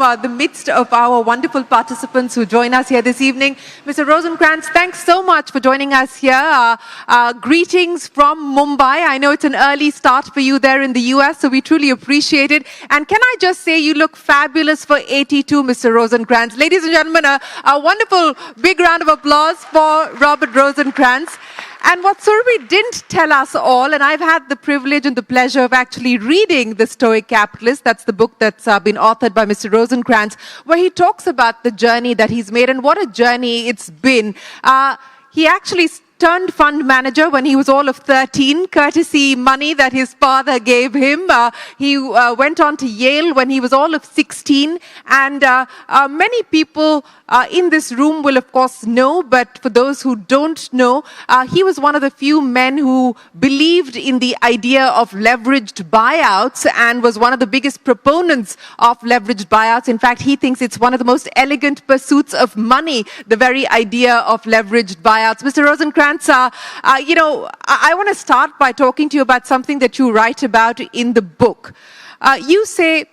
The midst of our wonderful participants who join us here this evening. Mr. Rosenkranz, thanks so much for joining us here. Greetings from Mumbai. I know it's an early start for you there in the US, so we truly appreciate it. And can I just say you look fabulous for 82, Mr. Rosenkranz. Ladies and gentlemen, a wonderful big round of applause for Robert Rosenkranz. And what Surabhi didn't tell us all, and I've had the privilege and the pleasure of actually reading The Stoic Capitalist, that's the book that's been authored by Mr. Rosenkranz, where he talks about the journey that he's made and what a journey it's been. He actually turned fund manager when he was all of 13, courtesy money that his father gave him. He went on to Yale when he was all of 16. And many people in this room will, of course, know, but for those who don't know, he was one of the few men who believed in the idea of leveraged buyouts and was one of the biggest proponents of leveraged buyouts. In fact, he thinks it's one of the most elegant pursuits of money, the very idea of leveraged buyouts. Mr. Rosenkranz, I want to start by talking to you about something that you write about in the book. You say,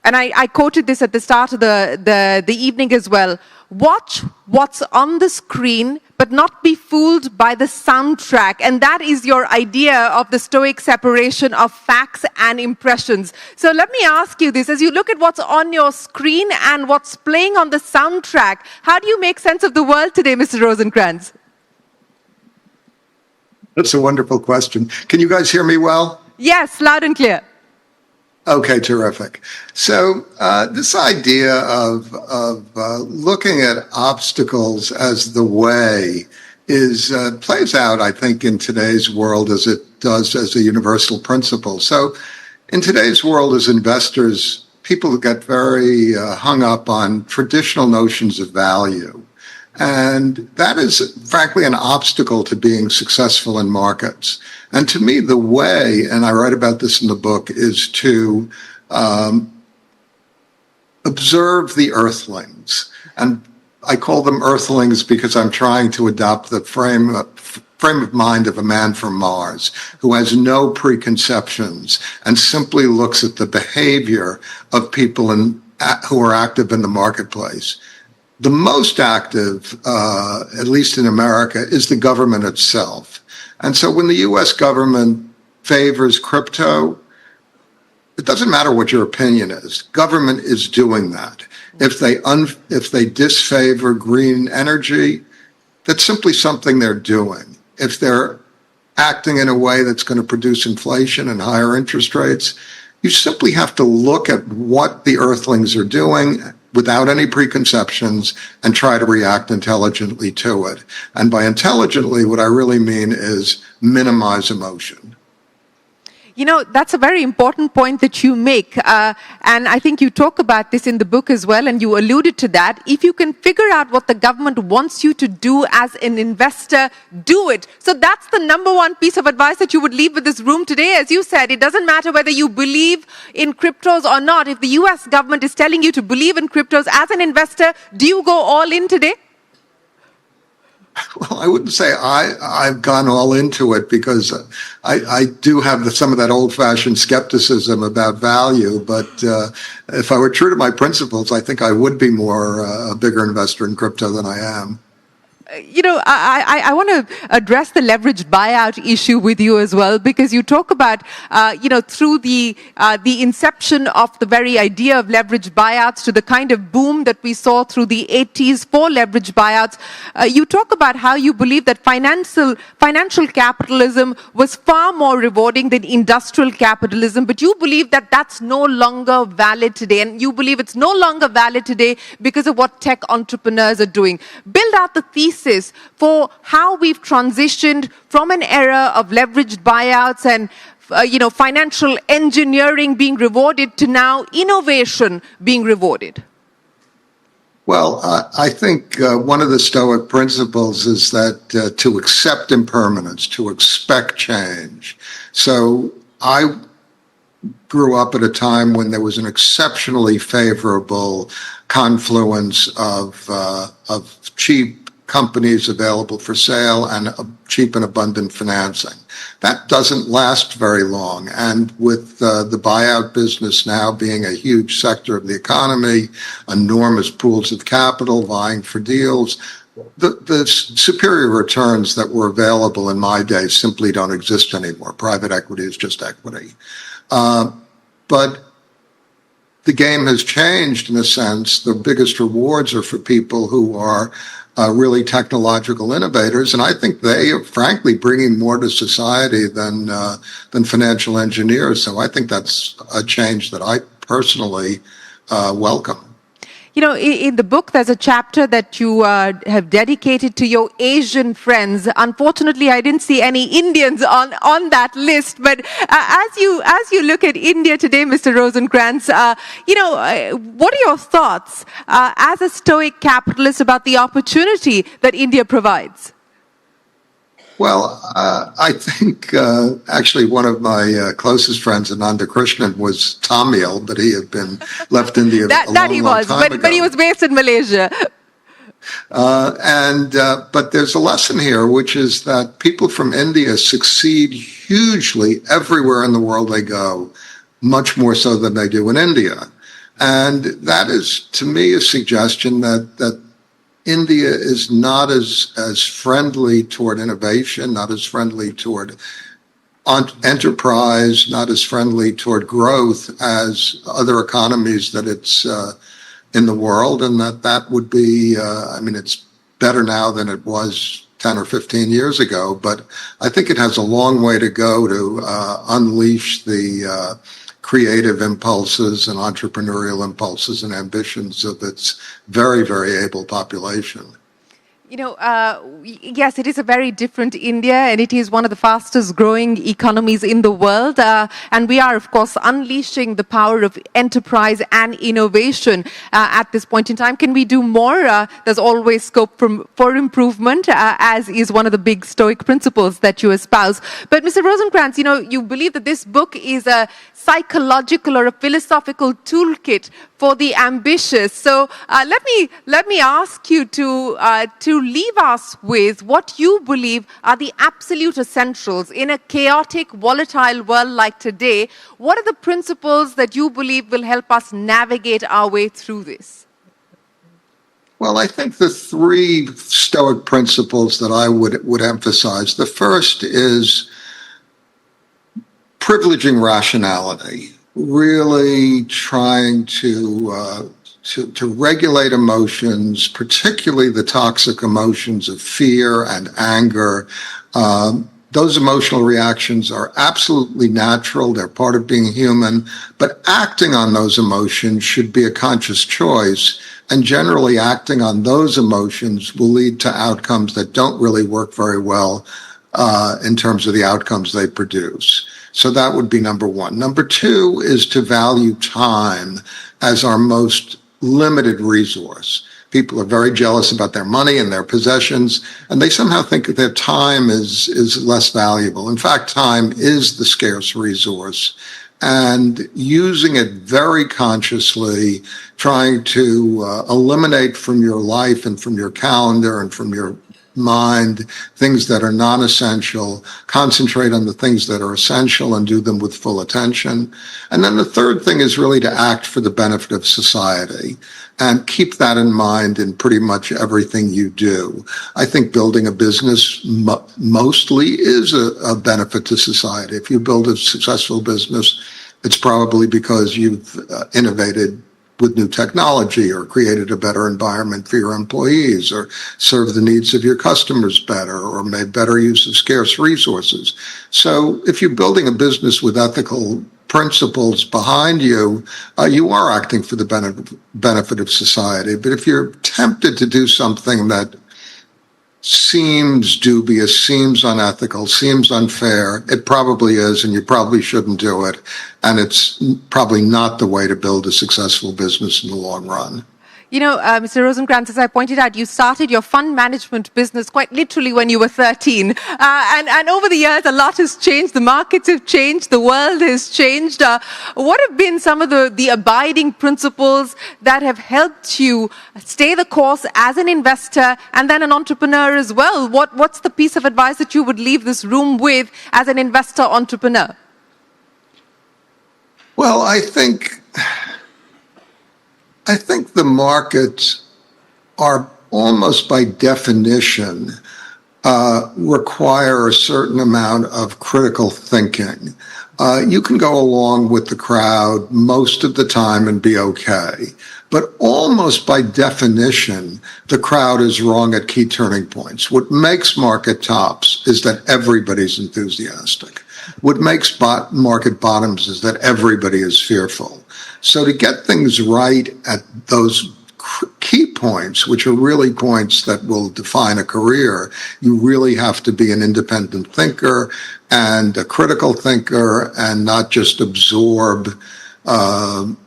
and I quoted this at the start of the evening as well, watch what's on the screen, but not be fooled by the soundtrack. And that is your idea of the Stoic separation of facts and impressions. So let me ask you this, as you look at what's on your screen and what's playing on the soundtrack, how do you make sense of the world today, Mr. Rosenkranz? That's a wonderful question. Can you guys hear me well? Yes, loud and clear. Okay, terrific. So this idea of looking at obstacles as the way is plays out, I think, in today's world as it does as a universal principle. So in today's world as investors, people get very hung up on traditional notions of value. And that is, frankly, an obstacle to being successful in markets. And to me, the way, and I write about this in the book, is to observe the earthlings. And I call them earthlings because I'm trying to adopt the frame of mind of a man from Mars who has no preconceptions and simply looks at the behavior of people who are active in the marketplace. The most active, at least in America, is the government itself. And so when the U.S. government favors crypto, it doesn't matter what your opinion is. Government is doing that. If they disfavor green energy, that's simply something they're doing. If they're acting in a way that's going to produce inflation and higher interest rates, you simply have to look at what the earthlings are doing without any preconceptions and try to react intelligently to it. And by intelligently, what I really mean is minimize emotion. You know, that's a very important point that you make. And I think you talk about this in the book as well, and you alluded to that. If you can figure out what the government wants you to do as an investor, do it. So that's the number one piece of advice that you would leave with this room today. As you said, it doesn't matter whether you believe in cryptos or not. If the US government is telling you to believe in cryptos as an investor, do you go all in today? Well, I wouldn't say I've gone all into it because I do have some of that old-fashioned skepticism about value. But if I were true to my principles, I think I would be more a bigger investor in crypto than I am. You know, I want to address the leveraged buyout issue with you as well, because you talk about, through the inception of the very idea of leveraged buyouts to the kind of boom that we saw through the 80s for leveraged buyouts. You talk about how you believe that financial capitalism was far more rewarding than industrial capitalism, but you believe that that's no longer valid today, and you believe it's no longer valid today because of what tech entrepreneurs are doing. Build out the thesis for how we've transitioned from an era of leveraged buyouts and financial engineering being rewarded to now innovation being rewarded. Well, I think one of the Stoic principles is that to accept impermanence, to expect change. So I grew up at a time when there was an exceptionally favorable confluence of cheap companies available for sale and cheap and abundant financing. That doesn't last very long. And with the buyout business now being a huge sector of the economy, enormous pools of capital vying for deals, the superior returns that were available in my day simply don't exist anymore. Private equity is just equity. But the game has changed in a sense. The biggest rewards are for people who are really technological innovators, and I think they are frankly bringing more to society than financial engineers. So I think that's a change that I personally welcome. You know, in the book, there's a chapter that you have dedicated to your Asian friends. Unfortunately, I didn't see any Indians on that list. But as you look at India today, Mr. Rosenkranz, what are your thoughts as a Stoic capitalist about the opportunity that India provides? Well, I think actually one of my closest friends, Ananda Krishnan, was Tamil, but he had been left India that a long, he long was, time ago. But he was based in Malaysia. But there's a lesson here, which is that people from India succeed hugely everywhere in the world they go, much more so than they do in India. And that is, to me, a suggestion that India is not as friendly toward innovation, not as friendly toward enterprise, not as friendly toward growth as other economies that it's in the world, and that would be, it's better now than it was 10 or 15 years ago, but I think it has a long way to go to unleash the creative impulses and entrepreneurial impulses and ambitions of its very, very able population. You know, yes, it is a very different India, and it is one of the fastest growing economies in the world. And we are, of course, unleashing the power of enterprise and innovation at this point in time. Can we do more? There's always scope for improvement, as is one of the big Stoic principles that you espouse. But Mr. Rosenkranz, you believe that this book is a psychological or a philosophical toolkit for the ambitious. So let me ask you to leave us with what you believe are the absolute essentials in a chaotic, volatile world like today. What are the principles that you believe will help us navigate our way through this? Well, I think the three Stoic principles that I would emphasize. The first is privileging rationality, really trying to regulate emotions, particularly the toxic emotions of fear and anger. Those emotional reactions are absolutely natural. They're part of being human, but acting on those emotions should be a conscious choice. And generally acting on those emotions will lead to outcomes that don't really work very well in terms of the outcomes they produce. So that would be number one. Number two is to value time as our most limited resource. People are very jealous about their money and their possessions, and they somehow think that their time is less valuable. In fact, time is the scarce resource, and using it very consciously, trying to eliminate from your life and from your calendar and from your mind things that are non-essential, concentrate on the things that are essential and do them with full attention. And then the third thing is really to act for the benefit of society and keep that in mind in pretty much everything you do. I think building a business mostly is a benefit to society. If you build a successful business, it's probably because you've innovated with new technology or created a better environment for your employees or served the needs of your customers better or made better use of scarce resources. So if you're building a business with ethical principles behind you, you are acting for the benefit of society. But if you're tempted to do something that seems dubious, seems unethical, seems unfair, it probably is, and you probably shouldn't do it. And it's probably not the way to build a successful business in the long run. You know, Mr. Rosenkranz, as I pointed out, you started your fund management business quite literally when you were 13. And over the years, a lot has changed. The markets have changed. The world has changed. What have been some of the abiding principles that have helped you stay the course as an investor and then an entrepreneur as well? What's the piece of advice that you would leave this room with as an investor entrepreneur? Well, I think the markets are almost by definition require a certain amount of critical thinking. You can go along with the crowd most of the time and be okay. But almost by definition, the crowd is wrong at key turning points. What makes market tops is that everybody's enthusiastic. What makes market bottoms is that everybody is fearful. So to get things right at those key points, which are really points that will define a career, you really have to be an independent thinker and a critical thinker and not just absorb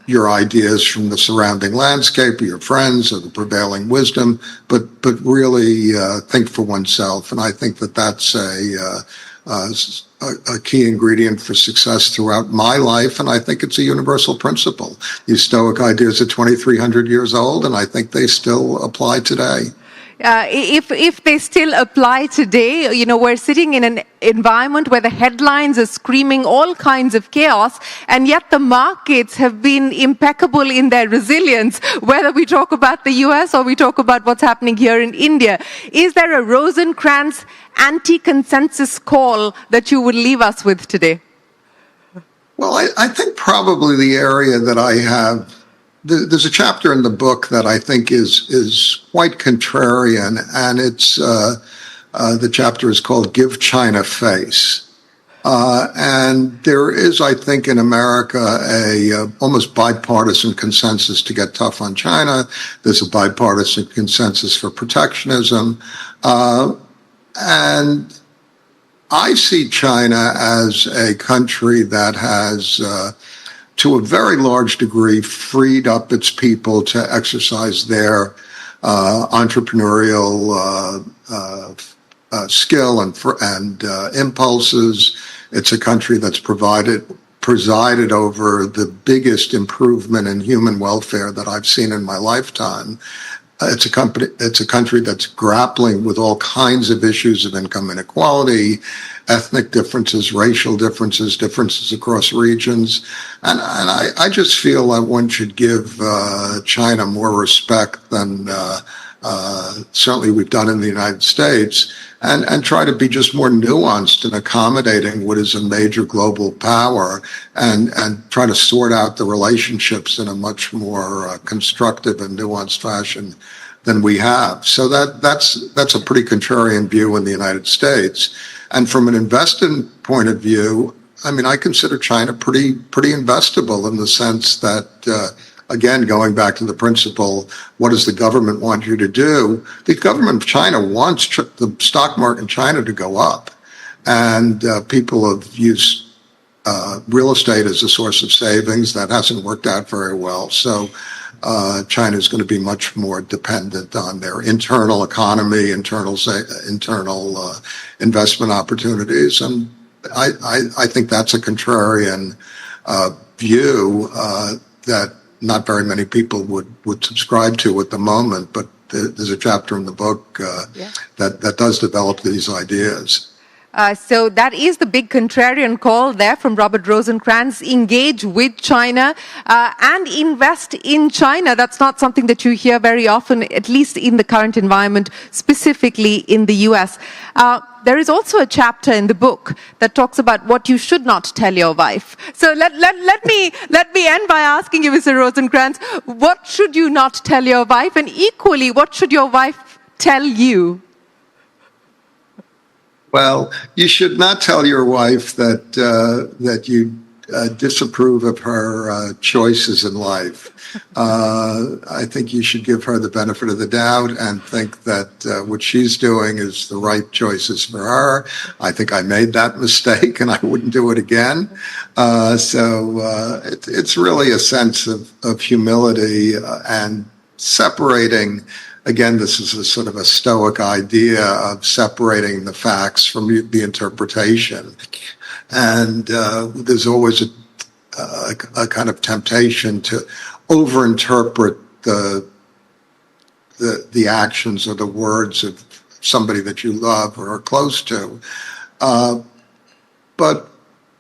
your ideas from the surrounding landscape or your friends or the prevailing wisdom, but really think for oneself. And I think that that's a key ingredient for success throughout my life, and I think it's a universal principle. These Stoic ideas are 2,300 years old, and I think they still apply today. If they still apply today, you know, we're sitting in an environment where the headlines are screaming all kinds of chaos, and yet the markets have been impeccable in their resilience, whether we talk about the US or we talk about what's happening here in India. Is there a Rosenkranz anti-consensus call that you would leave us with today? Well, I think probably the area that I have, there's a chapter in the book that I think is quite contrarian, and it's the chapter is called "Give China Face," and there is, I think, in America a almost bipartisan consensus to get tough on China. There's a bipartisan consensus for protectionism, and I see China as a country that has, to a very large degree, freed up its people to exercise their entrepreneurial skill and impulses. It's a country that's presided over the biggest improvement in human welfare that I've seen in my lifetime. It's a country that's grappling with all kinds of issues of income inequality, ethnic differences, racial differences, differences across regions. And I just feel that one should give China more respect than certainly we've done in the United States, and try to be just more nuanced and accommodating what is a major global power, and try to sort out the relationships in a much more constructive and nuanced fashion than we have. So that's a pretty contrarian view in the United States. And from an investing point of view, I mean, I consider China pretty investable in the sense that, again, going back to the principle, what does the government want you to do? The government of China wants the stock market in China to go up. And people have used real estate as a source of savings. That hasn't worked out very well. So China is going to be much more dependent on their internal economy, internal investment opportunities. And I think that's a contrarian view that not very many people would subscribe to at the moment, but there's a chapter in the book that does develop these ideas. So that is the big contrarian call there from Robert Rosenkranz. Engage with China and invest in China. That's not something that you hear very often, at least in the current environment, specifically in the US. There is also a chapter in the book that talks about what you should not tell your wife. So let me end by asking you, Mr. Rosenkranz, what should you not tell your wife? And equally, what should your wife tell you? Well, you should not tell your wife that you disapprove of her choices in life. I think you should give her the benefit of the doubt and think that what she's doing is the right choices for her. I think I made that mistake and I wouldn't do it again. So it's really a sense of humility and separating, again, this is a sort of a Stoic idea of separating the facts from the interpretation. And there's always a kind of temptation to overinterpret the actions or the words of somebody that you love or are close to. But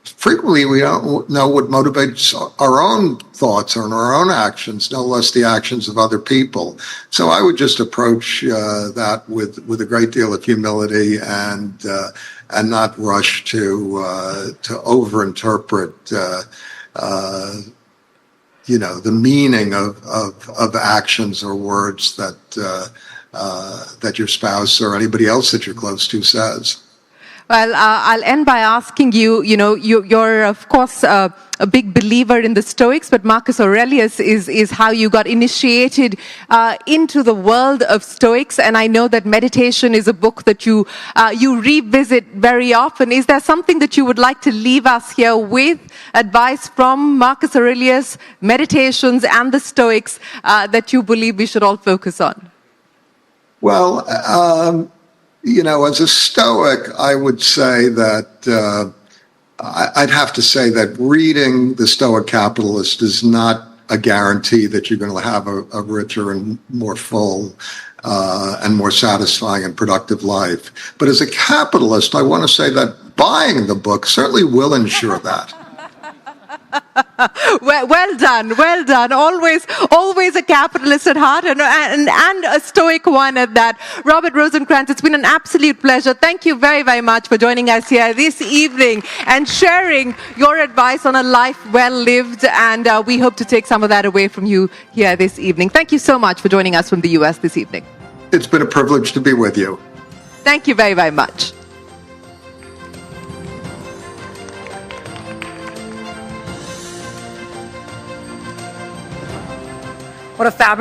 frequently we don't know what motivates our own thoughts or our own actions, no less the actions of other people. So I would just approach that with a great deal of humility and not rush to overinterpret the meaning of actions or words that your spouse or anybody else that you're close to says. Well, I'll end by asking you, you're of course a big believer in the Stoics, but Marcus Aurelius is how you got initiated into the world of Stoics. And I know that meditation is a book that you revisit very often. Is there something that you would like to leave us here with, advice from Marcus Aurelius, meditations and the Stoics that you believe we should all focus on? Well, as a Stoic, I would say that I'd have to say that reading The Stoic Capitalist is not a guarantee that you're going to have a richer and more full and more satisfying and productive life. But as a capitalist, I want to say that buying the book certainly will ensure that. Well done. Always a capitalist at heart and a Stoic one at that. Robert Rosenkranz, it's been an absolute pleasure. Thank you very, very much for joining us here this evening and sharing your advice on a life well lived. And we hope to take some of that away from you here this evening. Thank you so much for joining us from the US this evening. It's been a privilege to be with you. Thank you very, very much. What a fabulous